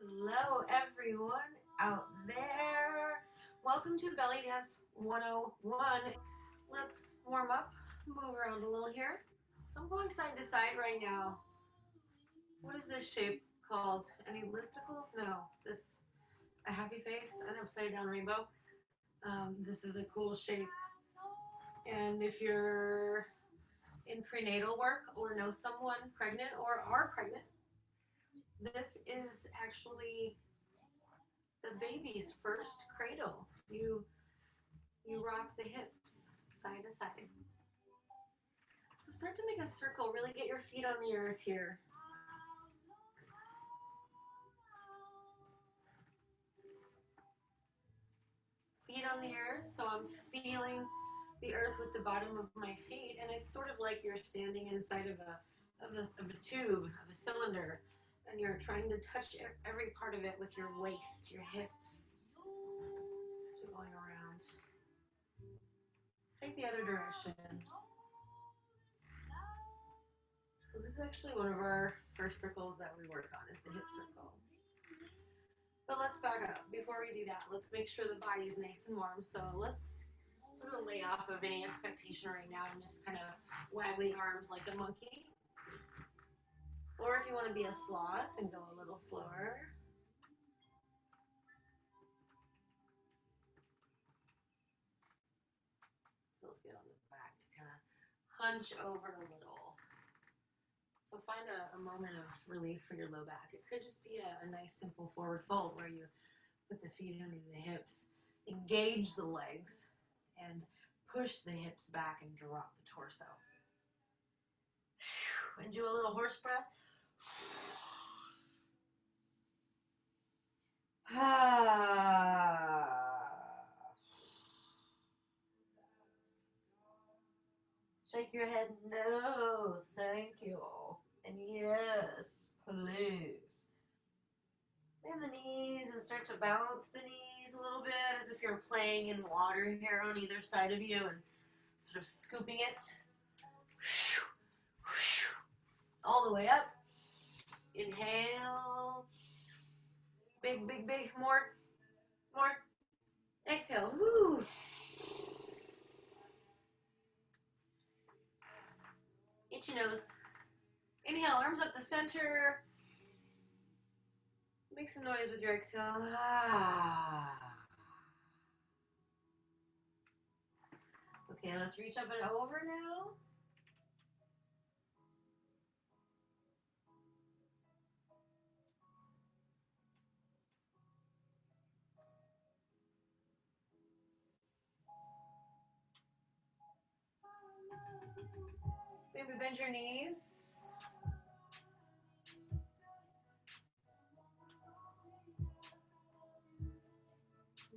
Hello everyone out there. Welcome to Bellydance 101. Let's warm up, move around a little here. So I'm going side to side right now. What is this shape called? An elliptical? No, this, a happy face, an upside down rainbow. This is a cool shape. And if you're in prenatal work or know someone pregnant or are pregnant, this is actually the baby's first cradle. You rock the hips side to side. So start to make a circle. Really get your feet on the earth here. Feet on the earth, so I'm feeling the earth with the bottom of my feet, and it's sort of like you're standing inside of a tube, of a cylinder, and you're trying to touch every part of it with your waist, your hips. So going around. Take the other direction. So this is actually one of our first circles that we work on, is the hip circle. But let's back up. Before we do that, let's make sure the body's nice and warm. So let's sort of lay off of any expectation right now and just kind of wag the arms like a monkey. Or if you want to be a sloth and go a little slower. Feels good on the back to kind of hunch over a little. So find a moment of relief for your low back. It could just be a nice simple forward fold where you put the feet under the hips, engage the legs, and push the hips back and drop the torso. And do a little horse breath. Shake your head, no, thank you. And yes, please. Bend the knees and start to bounce the knees a little bit as if you're playing in water here on either side of you and sort of scooping it all the way up. Inhale. Big, big, big. More. Exhale. Woo. Itchy nose. Inhale, arms up the center. Make some noise with your exhale. Okay, let's reach up and over now. Maybe bend your knees.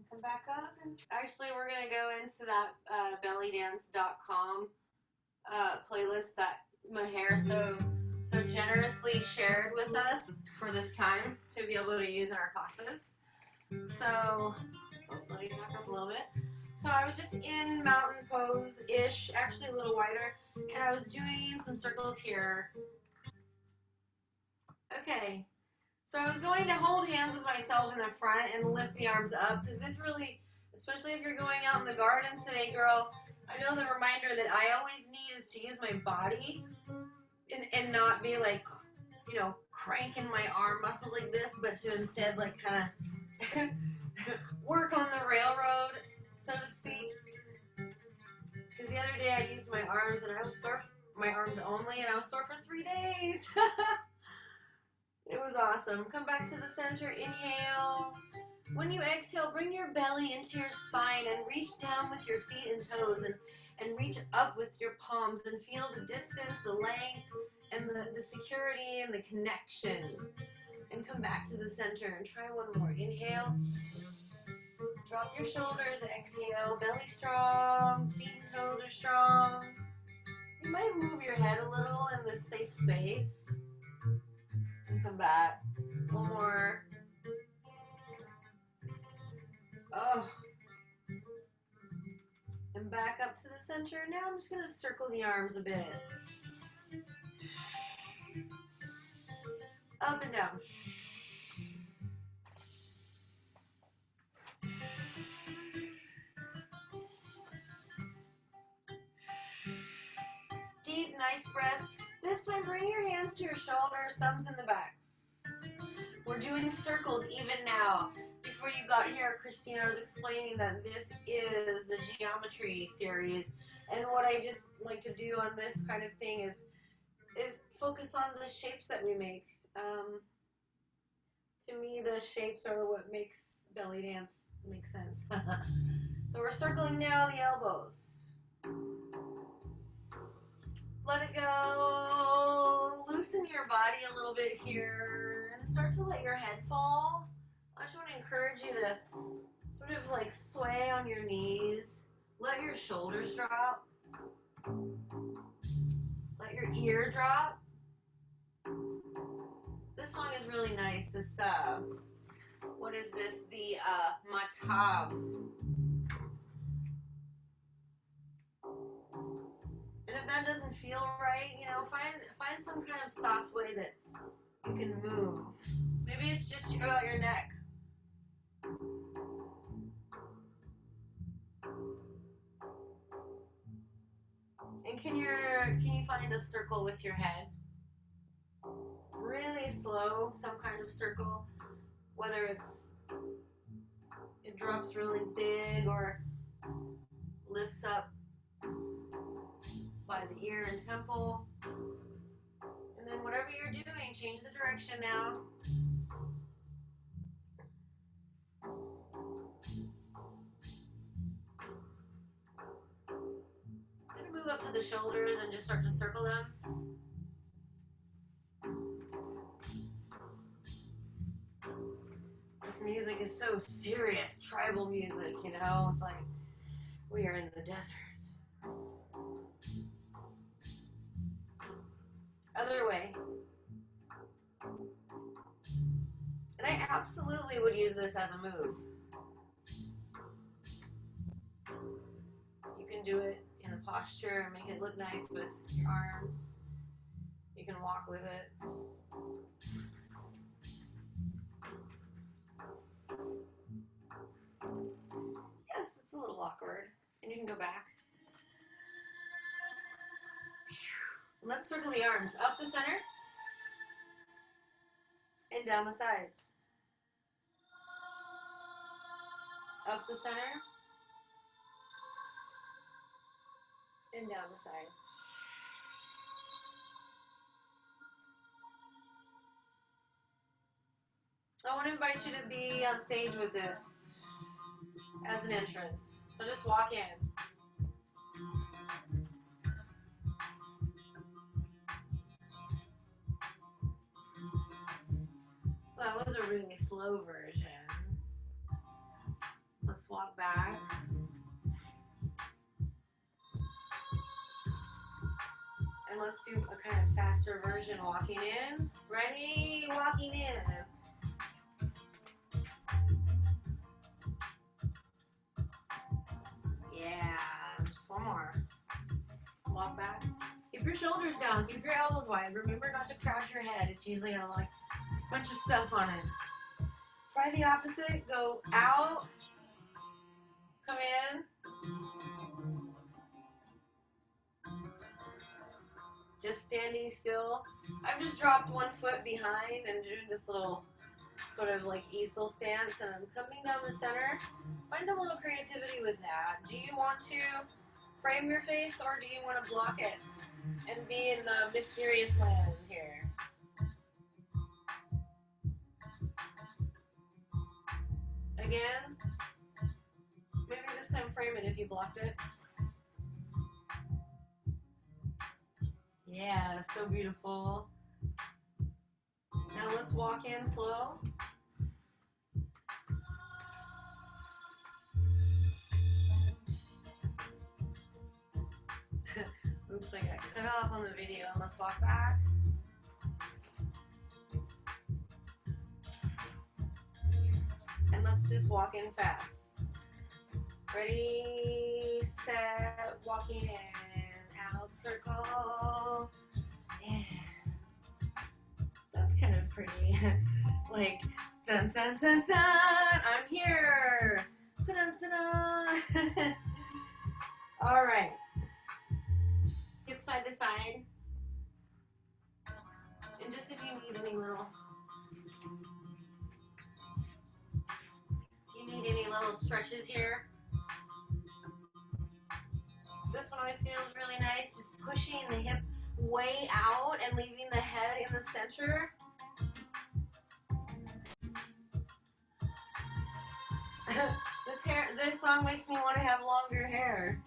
Come back up. Actually, we're going to go into that bellydance.com playlist that Maher so generously shared with us for this time to be able to use in our classes. So, let me back up a little bit. So I was just in mountain pose-ish, actually a little wider, and I was doing some circles here. Okay, so I was going to hold hands with myself in the front and lift the arms up, because this really, especially if you're going out in the garden today, girl, I know the reminder that I always need is to use my body and not be like, you know, cranking my arm muscles like this, but to instead like kind of work on the railroad, so to speak. Because the other day I used my arms and I was sore, my arms only, and I was sore for 3 days. It was awesome. Come back to the center. Inhale. When you exhale, bring your belly into your spine and reach down with your feet and toes and reach up with your palms and feel the distance, the length, and the security and the connection. And come back to the center and try one more. Inhale. Drop your shoulders. Exhale. Belly strong. Feet and toes are strong. You might move your head a little in this safe space. And come back. One more. Oh. And back up to the center. Now I'm just going to circle the arms a bit. Up and down. nice breaths. This time, bring your hands to your shoulders, thumbs in the back. We're doing circles even now. Before you got here, Christina was explaining that this is the geometry series, and what I just like to do on this kind of thing is focus on the shapes that we make. To me, the shapes are what makes belly dance make sense. So we're circling now the elbows. Let it go. Loosen your body a little bit here and start to let your head fall. I just want to encourage you to sort of like sway on your knees. Let your shoulders drop. Let your ear drop. This song is really nice. This, what is this? The matab. And if that doesn't feel right, you know, find some kind of soft way that you can move. Maybe it's just about your neck. And can you find a circle with your head? Really slow, some kind of circle, whether it drops really big or lifts up by the ear and temple. And then whatever you're doing, change the direction now. I'm gonna move up to the shoulders and just start to circle them. This music is so serious, tribal music, you know? It's like we are in the desert. Other way. And I absolutely would use this as a move. You can do it in a posture and make it look nice with your arms. You can walk with it. Yes, it's a little awkward. And you can go back. Let's circle the arms up the center and down the sides. Up the center and down the sides. I want to invite you to be on stage with this as an entrance. So just walk in. So that was a really slow version. Let's walk back. And let's do a kind of faster version walking in. Ready? Walking in. Yeah, just one more. Walk back. Keep your shoulders down. Keep your elbows wide. Remember not to crouch your head. It's usually gonna like a bunch of stuff on it. Try the opposite. Go out. Come in. Just standing still. I've just dropped one foot behind and doing this little sort of like easel stance, and I'm coming down the center. Find a little creativity with that. Do you want to frame your face, or do you want to block it and be in the mysterious land here? Again, maybe this time frame it if you blocked it. Yeah, so beautiful. Now let's walk in slow. Oops, I got cut off on the video. Let's walk back. And let's just walk in fast. Ready, set, walking in, out, circle. Yeah. That's kind of pretty. Like, dun dun dun dun, I'm here. Dun dun dun dun. All right. Hip side to side. And just if you need any little stretches here. This one always feels really nice, just pushing the hip way out and leaving the head in the center. This song makes me want to have longer hair.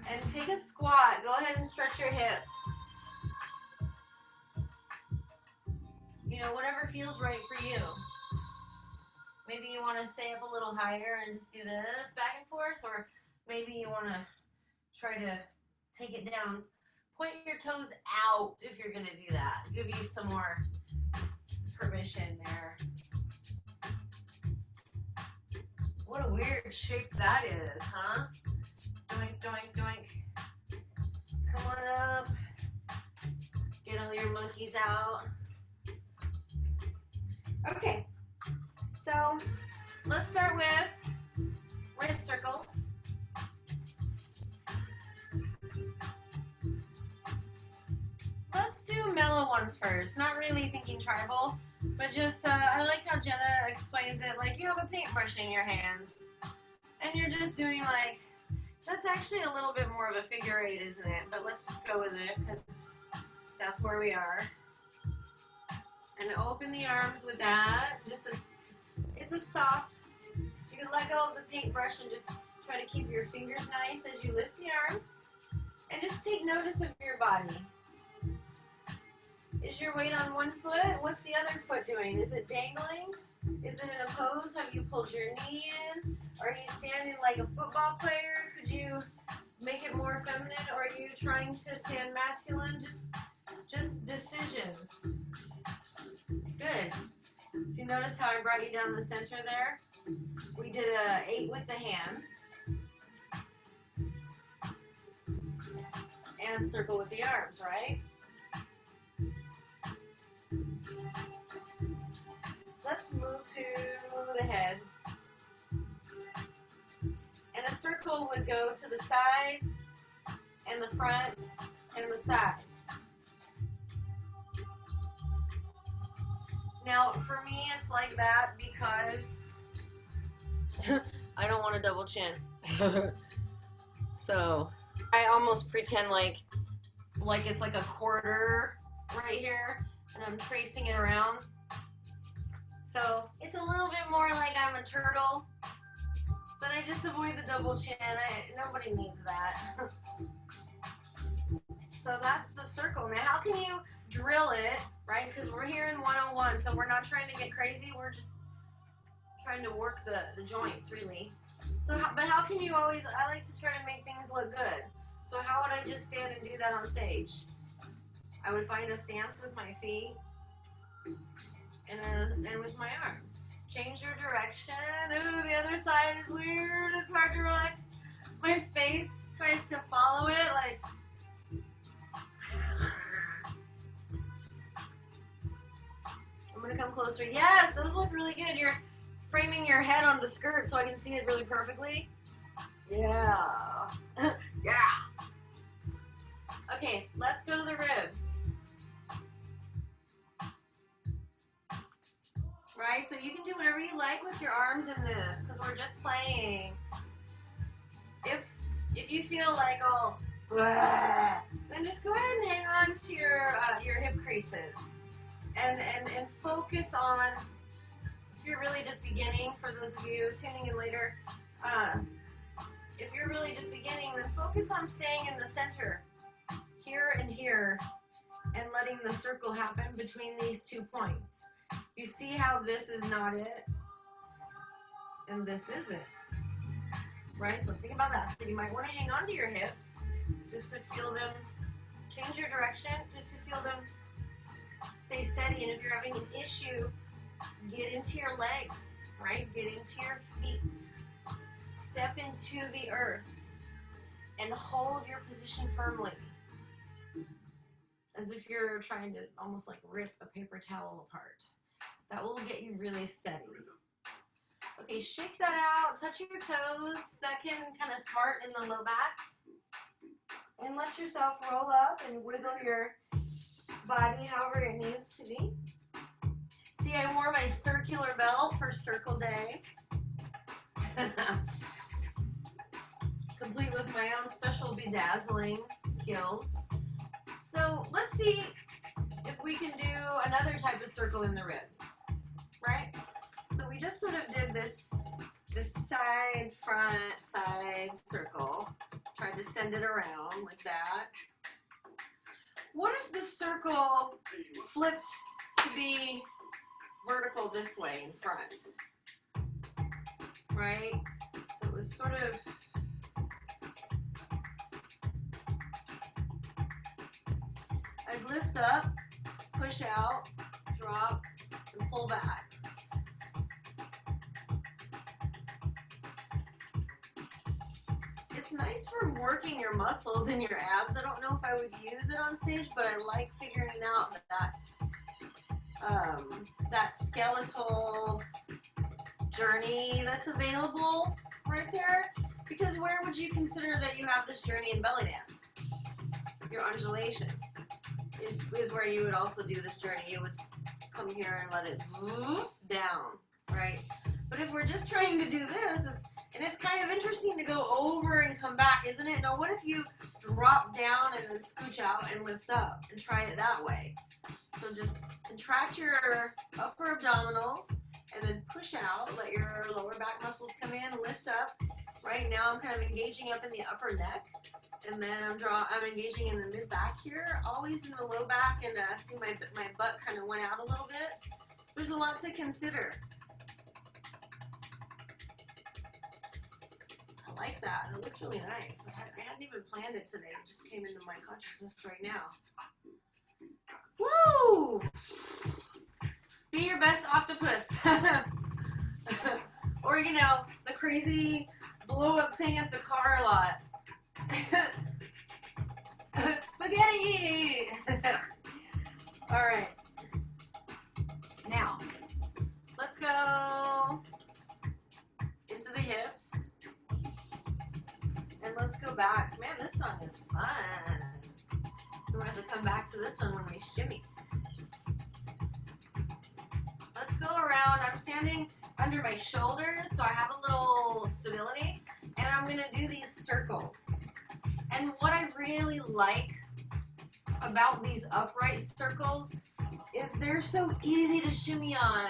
And take a squat. Go ahead and stretch your hips. You know, whatever feels right for you. Maybe you want to stay up a little higher and just do this back and forth, or maybe you want to try to take it down. Point your toes out if you're going to do that. Give you some more permission there. What a weird shape that is, huh? Doink, doink, doink. Come on up. Get all your monkeys out. Okay, so let's start with wrist circles. Let's do mellow ones first. Not really thinking tribal, but just, I like how Jenna explains it, like you have a paintbrush in your hands, and you're just doing like, that's actually a little bit more of a figure eight, isn't it? But let's just go with it, because that's where we are. And open the arms with that. It's a soft, you can let go of the paintbrush and just try to keep your fingers nice as you lift the arms. And just take notice of your body. Is your weight on one foot? What's the other foot doing? Is it dangling? Is it in a pose? Have you pulled your knee in? Are you standing like a football player? Could you make it more feminine? Or are you trying to stand masculine? Just decisions. Good. So you notice how I brought you down the center there? We did a 8 with the hands. And a circle with the arms, right? Let's move to the head. And a circle would go to the side, and the front, and the side. Now, for me, it's like that because I don't want a double chin. So I almost pretend like it's like a quarter right here, and I'm tracing it around. So it's a little bit more like I'm a turtle, but I just avoid the double chin. Nobody needs that. So that's the circle. Now, how can you drill it, right? Because we're here in 101, so we're not trying to get crazy. We're just trying to work the joints, really. So, but how can you always, I like to try to make things look good. So how would I just stand and do that on stage? I would find a stance with my feet and with my arms. Change your direction. Ooh, the other side is weird. It's hard to relax. My face tries to follow it, like. I'm gonna come closer. Yes, those look really good. You're framing your head on the skirt so I can see it really perfectly. Yeah. Yeah. Okay, let's go to the ribs. Right, so you can do whatever you like with your arms in this, because we're just playing. If you feel like all, then just go ahead and hang on to your hip creases, and focus on. If you're really just beginning, for those of you tuning in later, if you're really just beginning, then focus on staying in the center, here and here, and letting the circle happen between these 2 points. You see how this is not it, and this isn't, right? So think about that. So you might want to hang on to your hips, just to feel them, change your direction, just to feel them stay steady. And if you're having an issue, get into your legs, right? Get into your feet. Step into the earth and hold your position firmly, as if you're trying to almost like rip a paper towel apart. That will get you really steady. Okay, shake that out, touch your toes. That can kind of smart in the low back. And let yourself roll up and wiggle your body however it needs to be. See, I wore my circular belt for Circle Day. Complete with my own special bedazzling skills. So let's see if we can do another type of circle in the ribs, right? So we just sort of did this side, front, side circle. Tried to send it around like that. What if the circle flipped to be vertical this way in front? Right? So it was sort of I'd lift up, push out, drop, and pull back. It's nice for working your muscles and your abs. I don't know if I would use it on stage, but I like figuring out that skeletal journey that's available right there. Because where would you consider that you have this journey in belly dance? Your undulation is where you would also do this journey. You would come here and let it down, right? But if we're just trying to do this, it's kind of interesting to go over and come back, isn't it? Now, what if you drop down and then scooch out and lift up and try it that way? So just contract your upper abdominals and then push out, let your lower back muscles come in, lift up. Right now I'm kind of engaging up in the upper neck, and then I'm engaging in the mid back here, always in the low back, and see my butt kind of went out a little bit. There's a lot to consider. I like that. It looks really nice. I hadn't even planned it today. It just came into my consciousness right now. Woo! Be your best octopus. Or, you know, the crazy blow-up thing at the car lot. Spaghetti! Alright. Now, let's go into the hips. And let's go back. Man, this song is fun. We're going to have to come back to this one when we shimmy. Let's go around. I'm standing under my shoulders, so I have a little stability. And I'm going to do these circles. And what I really like about these upright circles is they're so easy to shimmy on.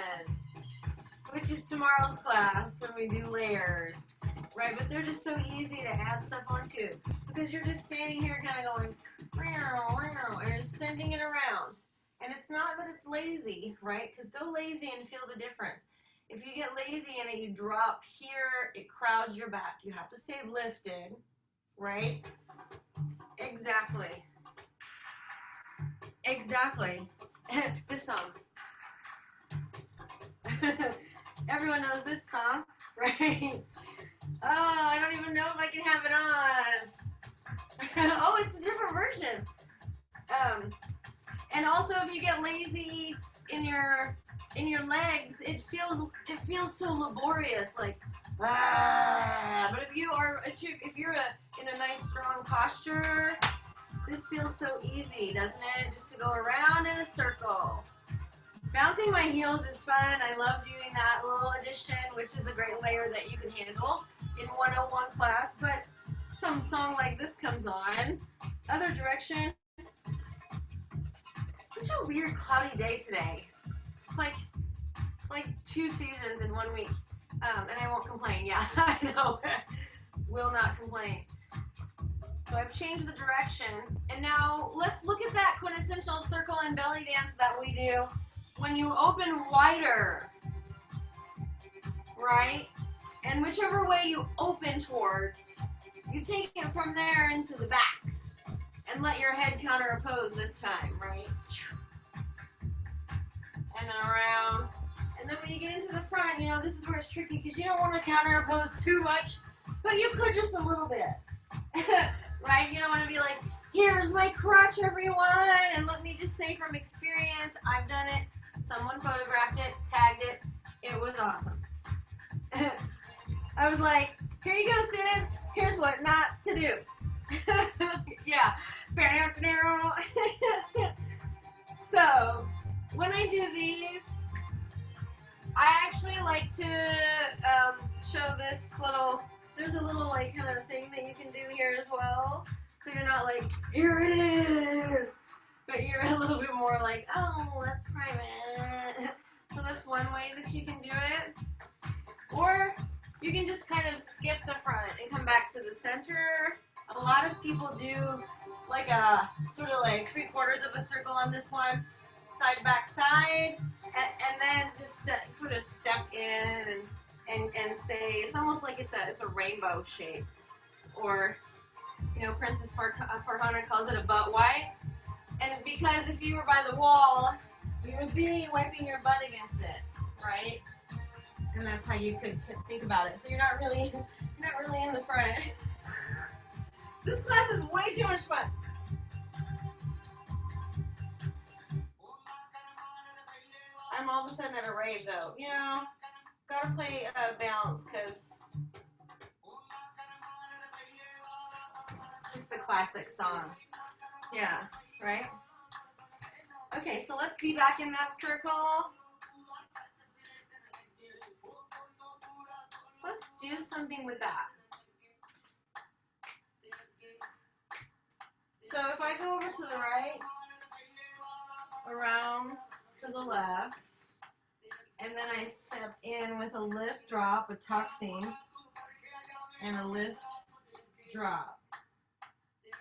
Which is tomorrow's class when we do layers. Right, but they're just so easy to add stuff onto because you're just standing here kind of going meow, meow, and just sending it around. And it's not that it's lazy, right? Because go lazy and feel the difference. If you get lazy and you drop here, it crowds your back. You have to stay lifted, right? Exactly. Exactly. This song. Everyone knows this song, right? Oh, I don't even know if I can have it on. Oh, it's a different version. And also, if you get lazy in your legs, it feels so laborious, like But if you're in a nice strong posture, this feels so easy, doesn't it? Just to go around in a circle. Bouncing my heels is fun. I love doing that little addition, which is a great layer that you can handle in 101 class. But some song like this comes on. Other direction. Such a weird cloudy day today. It's like 2 seasons in 1 week. And I won't complain. Yeah, I know. Will not complain. So I've changed the direction. And now let's look at that quintessential circle and belly dance that we do when you open wider, right? And whichever way you open towards, you take it from there into the back and let your head counter oppose this time, right? And then around. And then when you get into the front, you know, this is where it's tricky because you don't want to counter oppose too much, but you could just a little bit, right? You don't want to be like, here's my crotch, everyone, and let me just say from experience, I've done it. Someone photographed it, tagged it. It was awesome. I was like, here you go, students. Here's what not to do. Yeah. So when I do these, I actually like to show this little, there's a little like kind of thing that you can do here as well. So you're not like, here it is, but you're a little bit more like, oh, that's private. So that's one way that you can do it. Or you can just kind of skip the front and come back to the center. A lot of people do like a sort of like 3/4 of a circle on this one, side back side, and then just sort of step in and stay. It's almost like it's a rainbow shape, or you know, Princess Farhana calls it a butt wipe. And because if you were by the wall, you would be wiping your butt against it, right? And that's how you could think about it. So you're not really in the front. This class is way too much fun. I'm all of a sudden at a rave though. You know, gotta play bounce because it's just the classic song. Yeah, right? Okay, so let's be back in that circle. Let's do something with that. So if I go over to the right, around to the left, and then I step in with a lift drop, a tucksing, and a lift drop.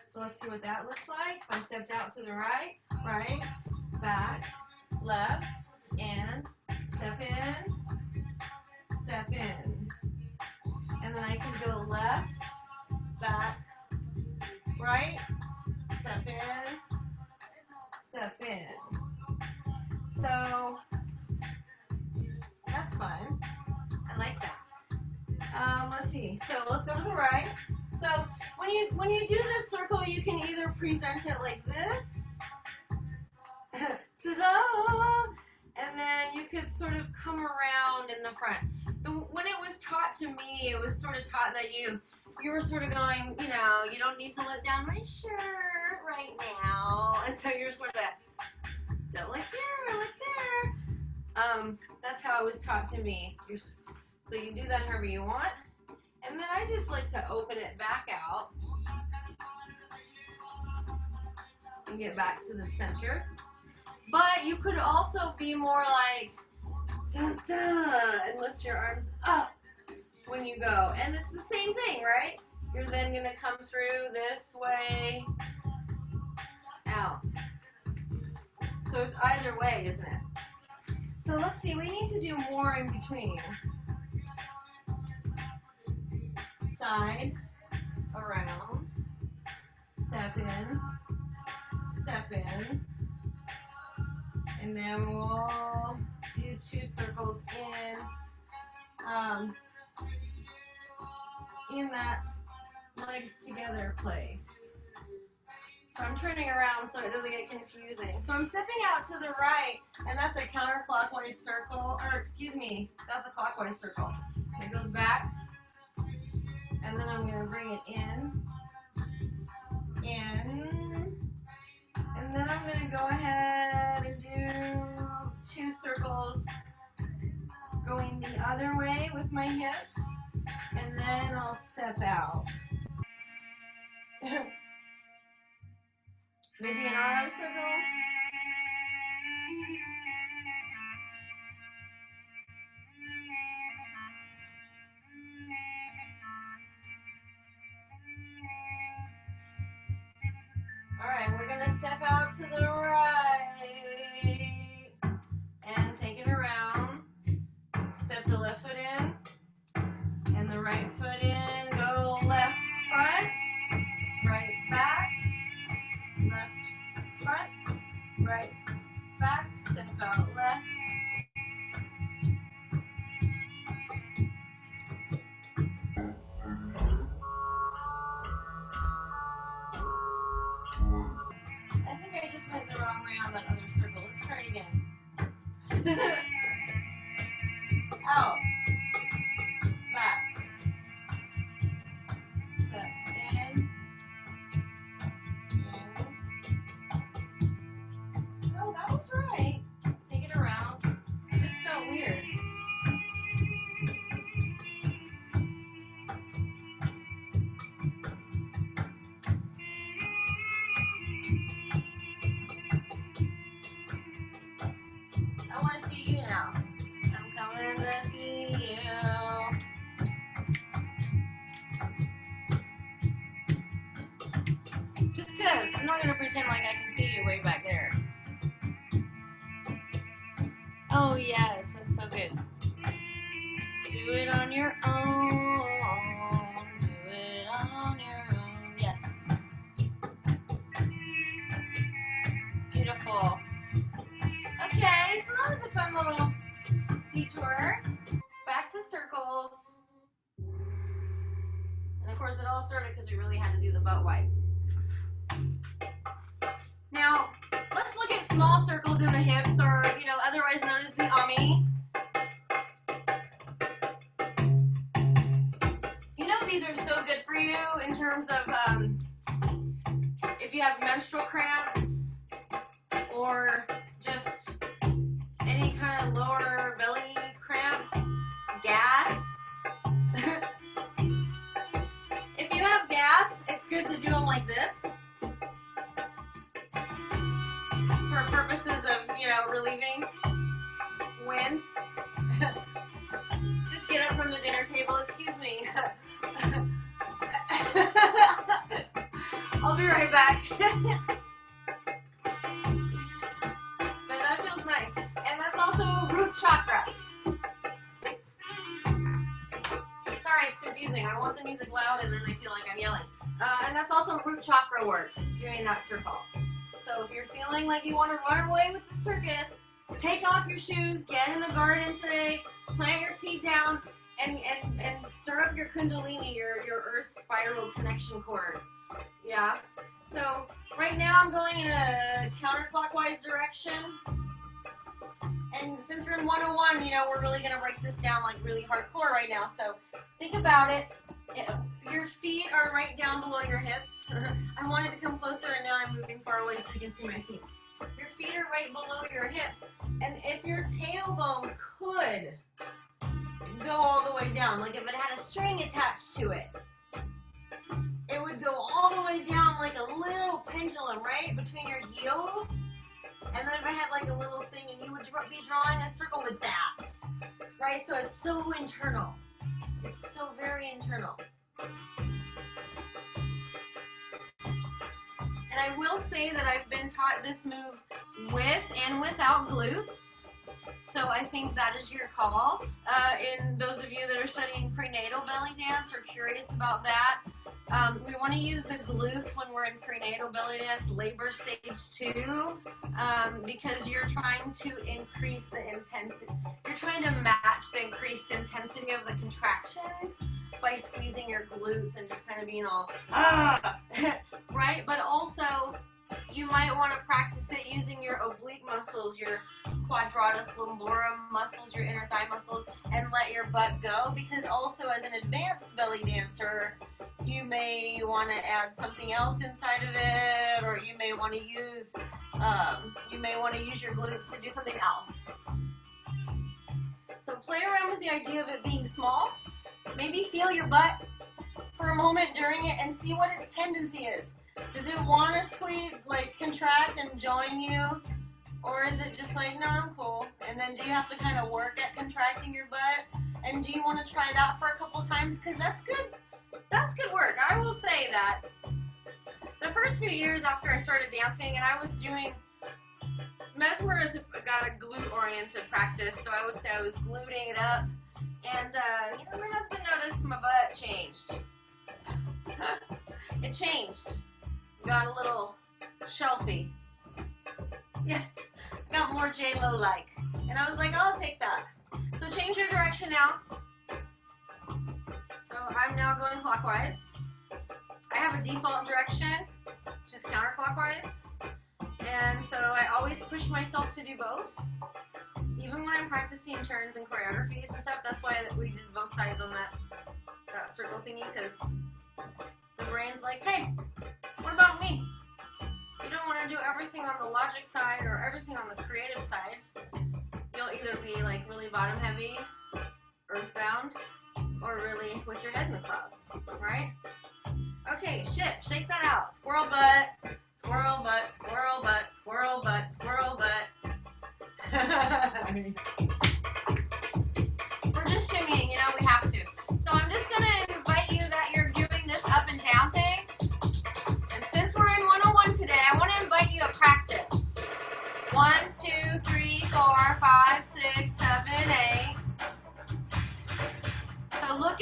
So let's see what that looks like. If I stepped out to the right, right, back, left, and step in. And then I can go left, back, right, step in. So that's fun. I like that. Let's see. So let's go to the right. So when you do this circle, you can either present it like this, ta-da, and then you could sort of come around in the front. When it was taught to me, it was sort of taught that you were sort of going, you know, you don't need to let down my shirt right now, and so you're sort of don't look here, look there. That's how it was taught to me. So you do that however you want. And then I just like to open it back out and get back to the center. But you could also be more like, dun, dun, and lift your arms up when you go. And it's the same thing, right? You're then going to come through this way, out. So it's either way, isn't it? So let's see, we need to do more in between. Side, around, step in, and then we'll do 2 circles in that legs together place. So I'm turning around so it doesn't get confusing. So I'm stepping out to the right, and that's a counterclockwise circle, or excuse me, that's a clockwise circle. It goes back. And then I'm going to bring it in, and then I'm going to go ahead and do 2 circles going the other way with my hips, and then I'll step out. Maybe an arm circle. Alright, we're going to step out to the right and take it around. Step the left foot in and the right foot in. Go left front, right back, left front, right back, step out left. I think I just went the wrong way on that other circle. Let's try it again. Out. Back. Step in. Oh, that was I'm gonna pretend like I can see you way back there. Oh yes, that's so good. Do it on your own. Do it on your own. Yes. Beautiful. Okay, so that was a fun little detour. Back to circles. And of course it all started because we really had to do the butt wipe. Now, let's look at small circles in the hips, or, you know, otherwise known as the ummy. You know, these are so good for you in terms of if you have menstrual cramps or just any kind of lower belly cramps, gas. If you have gas, it's good to do them like this. For purposes of, you know, relieving wind. Just get up from the dinner table, excuse me. I'll be right back. But that feels nice. And that's also root chakra. Sorry, it's confusing. I want the music loud and then I feel like I'm yelling. And that's also root chakra work, doing that circle. So if you're feeling like you want to run away with the circus, take off your shoes, get in the garden today, plant your feet down, and stir up your kundalini, your earth spiral connection cord. Yeah. So right now I'm going in a counterclockwise direction. And since we're in 101, you know, we're really going to break this down like really hardcore right now. So think about it. Your feet are right down below your hips. I wanted to come closer and now I'm moving far away so you can see my feet. Your feet are right below your hips. And if your tailbone could go all the way down, like if it had a string attached to it, it would go all the way down like a little pendulum, right? Between your heels. And then if I had like a little thing and you would be drawing a circle with that, right? So it's so internal. It's so very internal. And I will say that I've been taught this move with and without glutes. So I think that is your call. And those of you that are studying prenatal belly dance or curious about that, we want to use the glutes when we're in prenatal belly dance, labor stage 2, because you're trying to increase the intensity. You're trying to match the increased intensity of the contractions by squeezing your glutes and just kind of being all, right? But also, you might want to practice it using your oblique muscles, your quadratus lumborum muscles, your inner thigh muscles, and let your butt go, because also as an advanced belly dancer, you may want to add something else inside of it, or you may want to use your glutes to do something else. So play around with the idea of it being small. Maybe feel your butt for a moment during it and see what its tendency is. Does it want to squeeze, like contract and join you? Or is it just like, no, I'm cool? And then do you have to kind of work at contracting your butt? And do you want to try that for a couple times? Because that's good. That's good work. I will say that the first few years after I started dancing, and I was doing, Mesmer has got a glute-oriented practice, so I would say I was gluting it up. And, you know, my husband noticed my butt changed. It changed. Got a little shelfy. Yeah, got more J-Lo-like. And I was like, I'll take that. So change your direction now. So I'm now going clockwise. I have a default direction, which is counterclockwise. And so I always push myself to do both. Even when I'm practicing turns and choreographies and stuff, that's why we did both sides on that circle thingy, because the brain's like, hey, what about me? You don't want to do everything on the logic side or everything on the creative side. You'll either be like really bottom heavy, earthbound, or really with your head in the clouds, right? Okay, shake that out. Squirrel butt, squirrel butt, squirrel butt, squirrel butt, squirrel butt. We're just shimmying, you know, we have to. So I'm just going to invite you that you're doing this up and down thing. And since we're in 101 today, I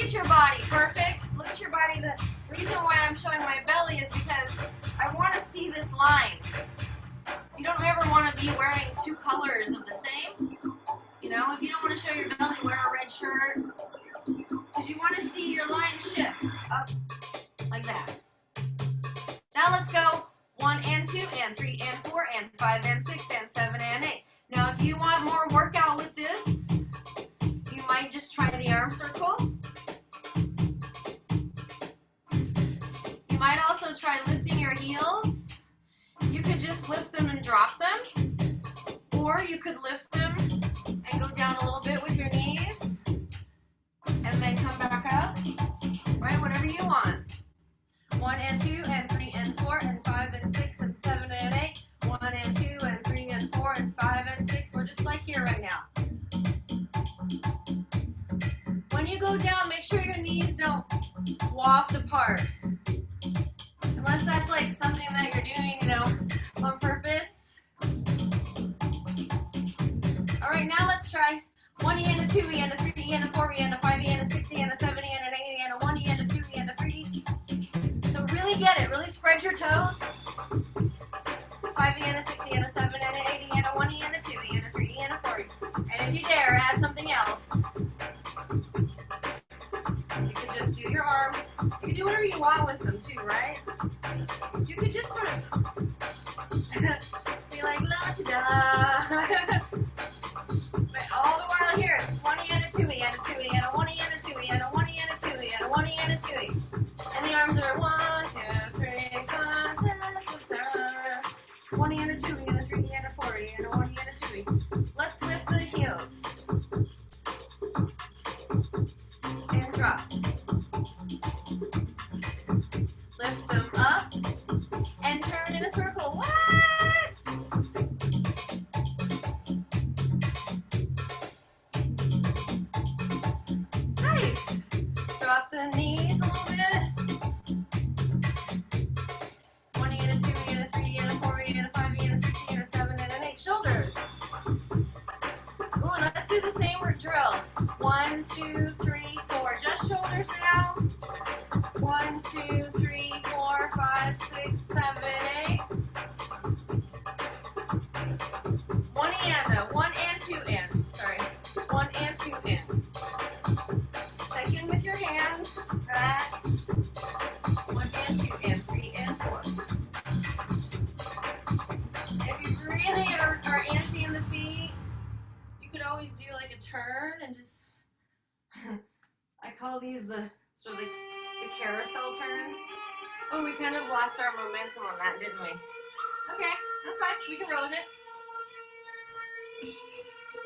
at your body. Perfect. Look at your body. The reason why I'm showing my belly is because I want to see this line. You don't ever want to be wearing two colors of the same. You know, if you don't want to show your belly, wear a red shirt. Because you want to see your line shift up like that. Now let's go 1 and 2 and 3 and 4 and 5 and 6 and 7 and 8. Now if you want more workout with this, you might just try the arm circle. You might also try lifting your heels. You could just lift them and drop them. Or you could lift them and go down a little bit with your knees. And then come back up. Right, whatever you want. 1 and 2 and 3 and 4 and 5 and 6 and 7 and 8. 1 and 2 and 3 and 4 and 5 and 6. We're just like here right now. When you go down, make sure your knees don't waft apart. Unless that's like something that you're doing, you know, on purpose. All right, now let's try 1 E and a 2 E and a 3 E and a 4 E and a 5 E and a 6 E and a 7 E and an 8 E and a 1 E and a 2 E and a 3 E. So really get it. Really spread your toes. 5 E and a 6 E and a 7 and an 8 E and a 1 E and a 2 E and a 3 E and a 4 E. And if you dare, add something else. You can just do your arms. You can do whatever you want with them too, right? You could just sort of be like la da da. But all the while here, it's 1 E and a 2 E and a 2 E and a 1 E and a 2 E and a 1 E and a 2 E and a 1 E and a 2 E. And the arms are 1, 2, 3, 1 E and a 2 E and a 3 E and a 4 E and a 1 E and a 2 E. Let's lift the heels. And drop. Lift them up and turn in a circle. What? Nice. Drop the knees a little bit. 1 E and a 2 E and a 3 E and a 4 E and a 5 E and a 6 E and a 7 and an 8. Shoulders. Ooh, let's do the same drill. 1, 2, 3, 4. Just shoulders now. 1, 2, 3, 4, 5, 6, 7, 8. 1 and 1 and 2 in. Sorry. 1 and 2 in. Check in with your hands. 1 and 2 and 3 and 4. If you really are antsy in the feet, you could always do like a turn and just I call these the sort of the carousel turns. Oh, we kind of lost our momentum on that, didn't we? Okay, that's fine. We can roll with it.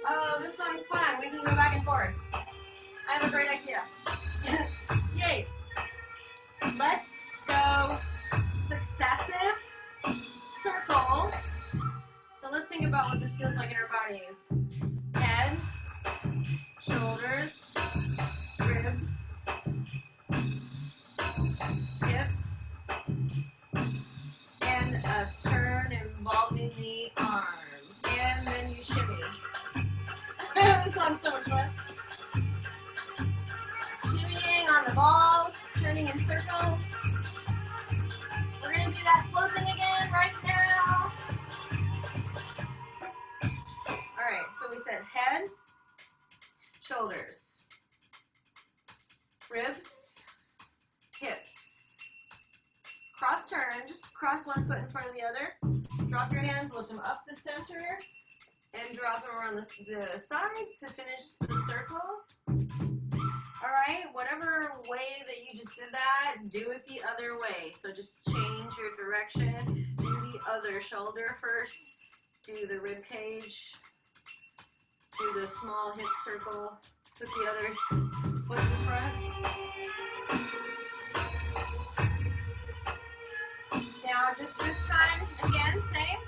Oh, this song's fun. We can go back and forth. I have a great idea. Yay. Let's go successive circle. So let's think about what this feels like in our bodies. Head, shoulders, ribs, hips, and a turn involving the arms. And then you shimmy. This song's so much fun. Shimmying on the balls, turning in circles. We're going to do that slow thing again right now. Alright, so we said head, shoulders, ribs, hips. Cross turn, just cross one foot in front of the other. Drop your hands, lift them up the center, and drop them around the sides to finish the circle. Alright, whatever way that you just did that, do it the other way. So just change your direction. Do the other shoulder first. Do the rib cage. Do the small hip circle. Put the other foot in front. Now just this time, again, same.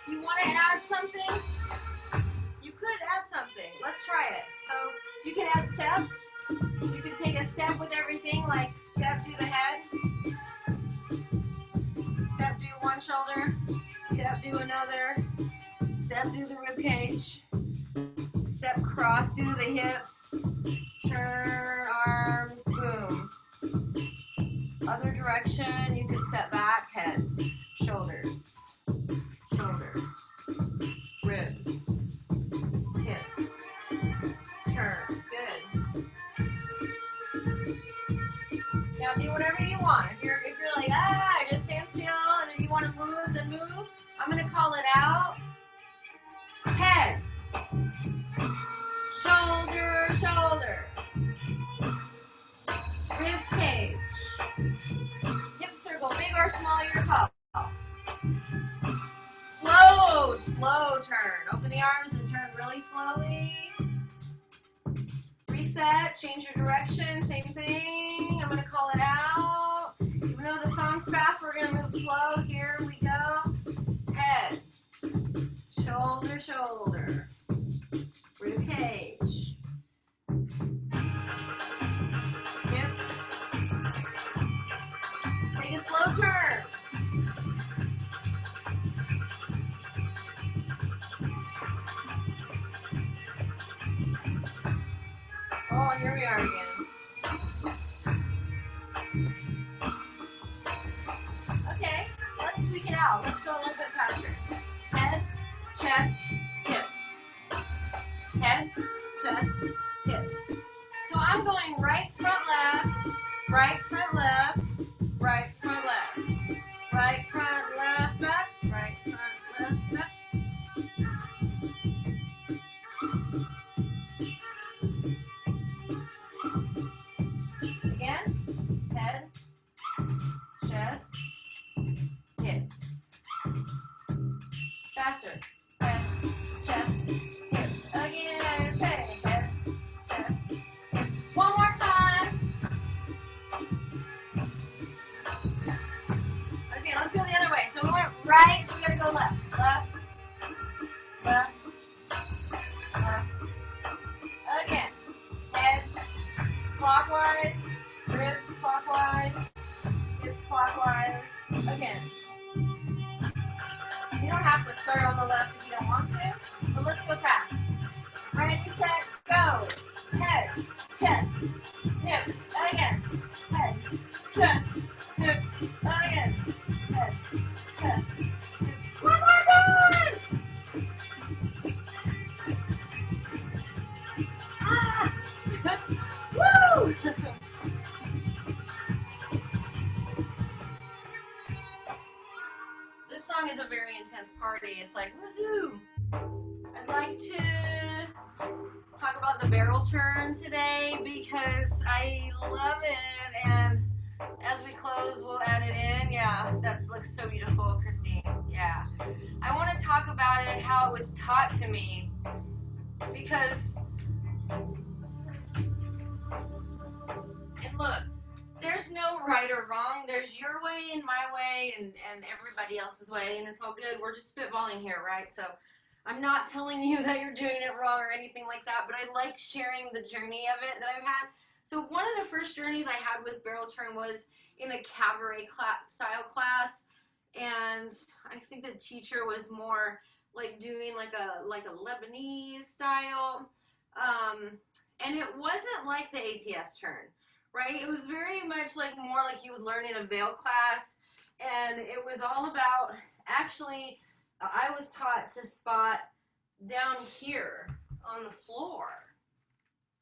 You want to add something? You could add something. Let's try it. So you can add steps. You can take a step with everything, like step do the head, step do one shoulder, step do another, step do the rib cage, step cross do the hips, turn arms, boom, direction, you can step back, head, shoulders, shoulder, ribs, hips, turn. Good. Now do whatever you want. If you're like, just stand still, and if you want to move, then move. I'm gonna call it out. Head, shoulder, shoulder, rib cage, hip circle, big or small, your call. Slow turn. Open the arms and turn really slowly. Reset, change your direction, same thing. I'm gonna call it out. Even though the song's fast, we're gonna move slow. Here we go. Head, shoulder, shoulder, rib cage, hips. Take a slow turn. Oh, here we are again. Okay, let's tweak it out. Let's go a little bit faster. Head, chest, hips. Head, chest, hips. So I'm going right, front, left, right, front, left, right, front, left, right, front, left, back, right, front, left, back. Again, head, chest, hips. Faster. Head, chest, hips. Again, say head, chest, hips. One more time. Okay, let's go the other way. So we went right, so we gotta go left. Left, left, left. Again, head clockwise, ribs clockwise, hips clockwise. Again. You don't have to start on the left if you don't want to, but let's go fast. Ready, set, go. Head, chest, hips. Again. Head, chest, hips. Again. Head, chest, hips. One more time! Ah! Woo! This song is a very intense party. It's like, woohoo! I'd like to talk about the barrel turn today because I love it, and as we close, we'll add it in. Yeah, that looks so beautiful, Christine. Yeah. I want to talk about it, how it was taught to me, because, and look, there's no right or wrong. There's your way and my way and everybody else's way, and it's all good. We're just spitballing here, right? So I'm not telling you that you're doing it wrong or anything like that, but I like sharing the journey of it that I've had. So one of the first journeys I had with barrel turn was in a cabaret style class, and I think the teacher was more like doing like a Lebanese style, and it wasn't like the ATS turn. Right? It was very much like more like you would learn in a veil class, and it was all about, actually, I was taught to spot down here on the floor.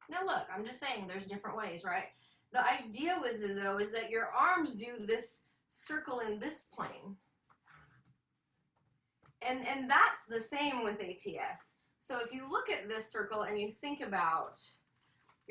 Now look, I'm just saying there's different ways, right? The idea with it, though, is that your arms do this circle in this plane. And that's the same with ATS. So if you look at this circle and you think about